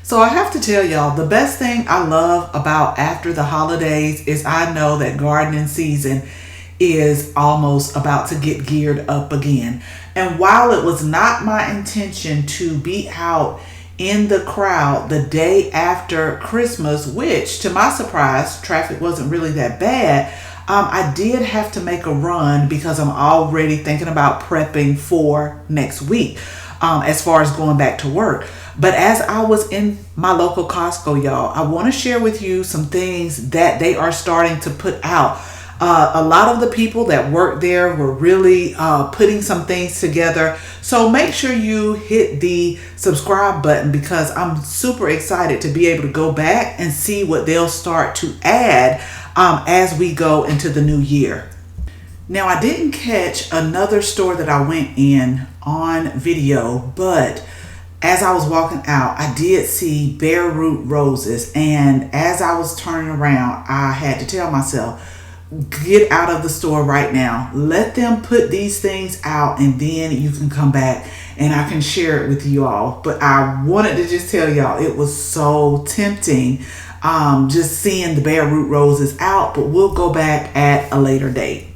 So I have to tell y'all, the best thing I love about after the holidays is I know that gardening season is almost about to get geared up again. And while it was not my intention to be out in the crowd the day after Christmas, which to my surprise, traffic wasn't really that bad, I did have to make a run because I'm already thinking about prepping for next week as far as going back to work. But as I was in my local Costco, y'all, I want to share with you some things that they are starting to put out. A lot of the people that work there were really putting some things together. So make sure you hit the subscribe button because I'm super excited to be able to go back and see what they'll start to add as we go into the new year. Now, I didn't catch another store that I went in on video, but as I was walking out, I did see bare root roses. And as I was turning around, I had to tell myself, get out of the store right now. Let them put these things out and then you can come back and I can share it with you all. But I wanted to just tell y'all, it was so tempting just seeing the bare root roses out, but we'll go back at a later date.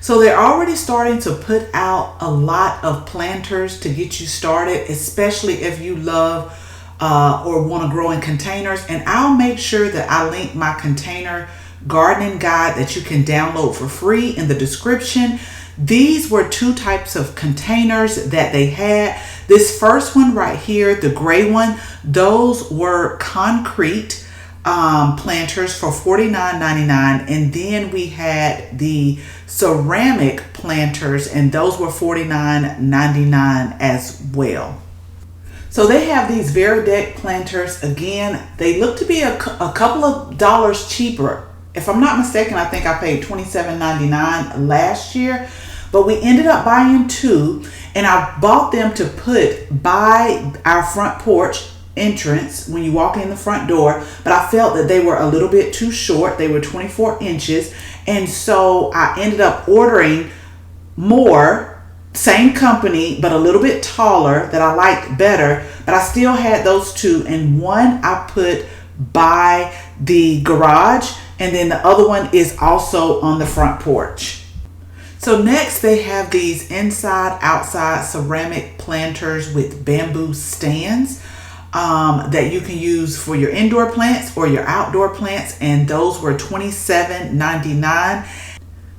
So they're already starting to put out a lot of planters to get you started, especially if you love or want to grow in containers. And I'll make sure that I link my container gardening guide that you can download for free in the description. These were two types of containers that they had. This first one right here, the gray one, those were concrete planters for $49.99, and then we had the ceramic planters and those were $49.99 as well. So they have these Verideck planters. Again, they look to be a couple of dollars cheaper. If I'm not mistaken, I think I paid $27.99 last year, but we ended up buying two, and I bought them to put by our front porch entrance when you walk in the front door, but I felt that they were a little bit too short. They were 24 inches, and so I ended up ordering more, same company but a little bit taller, that I liked better, but I still had those two, and one I put by the garage and then the other one is also on the front porch. So next they have these inside outside ceramic planters with bamboo stands that you can use for your indoor plants or your outdoor plants, and those were $27.99.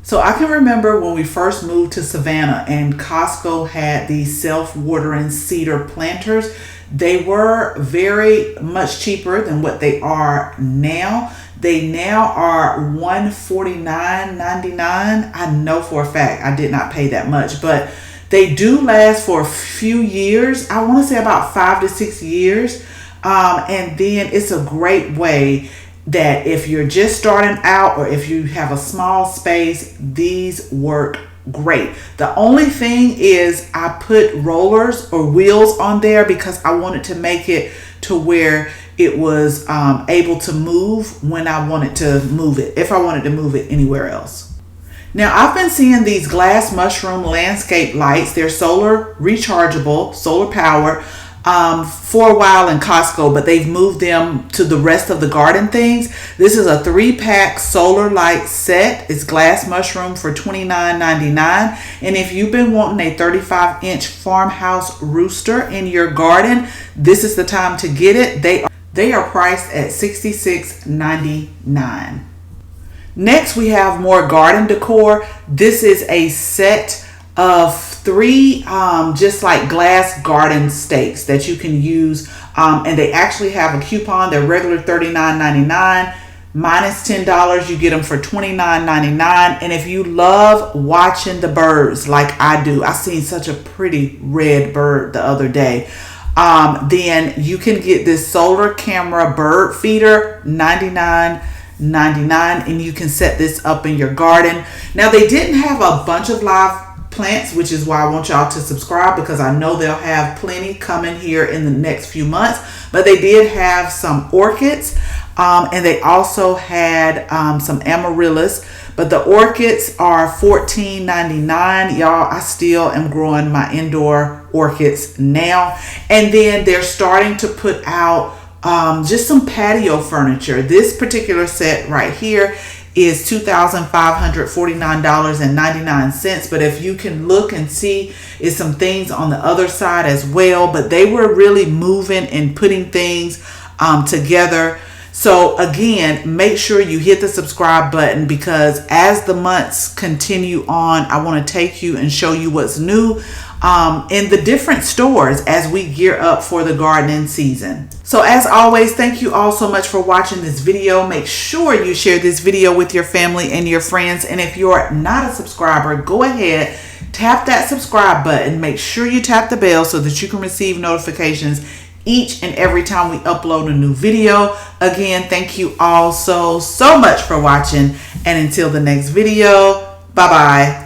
So I can remember when we first moved to Savannah and Costco had these self-watering cedar planters. They were very much cheaper than what they are now. They now are $149.99. I know for a fact I did not pay that much, but they do last for a few years. I want to say about 5 to 6 years. And then it's a great way that if you're just starting out or if you have a small space, these work great. The only thing is I put rollers or wheels on there because I wanted to make it to where it was able to move when I wanted to move it, if I wanted to move it anywhere else. Now, I've been seeing these glass mushroom landscape lights. They're solar rechargeable, solar powered, for a while in Costco, but they've moved them to the rest of the garden things. This is a 3-pack solar light set. It's glass mushroom for $29.99. And if you've been wanting a 35-inch farmhouse rooster in your garden, this is the time to get it. They are priced at $66.99. Next, we have more garden decor. This is a set of 3 just like glass garden stakes that you can use, and they actually have a coupon. They're regular $39.99 minus $10. You get them for $29.99. And if you love watching the birds like I do, I seen such a pretty red bird the other day, then you can get this solar camera bird feeder, $99.99, and you can set this up in your garden. Now, they didn't have a bunch of live plants, which is why I want y'all to subscribe, because I know they'll have plenty coming here in the next few months. But they did have some orchids, and they also had some amaryllis. But the orchids are $14.99. Y'all, I still am growing my indoor orchids now. And then they're starting to put out just some patio furniture. This particular set right here is $2,549.99. But if you can look and see, is some things on the other side as well. But they were really moving and putting things together. So again, make sure you hit the subscribe button, because as the months continue on, I want to take you and show you what's new in the different stores as we gear up for the gardening season. So as always, thank you all so much for watching this video. Make sure you share this video with your family and your friends. And if you're not a subscriber, go ahead, tap that subscribe button. Make sure you tap the bell so that you can receive notifications each and every time we upload a new video. Again, thank you all so much for watching. And until the next video, bye-bye.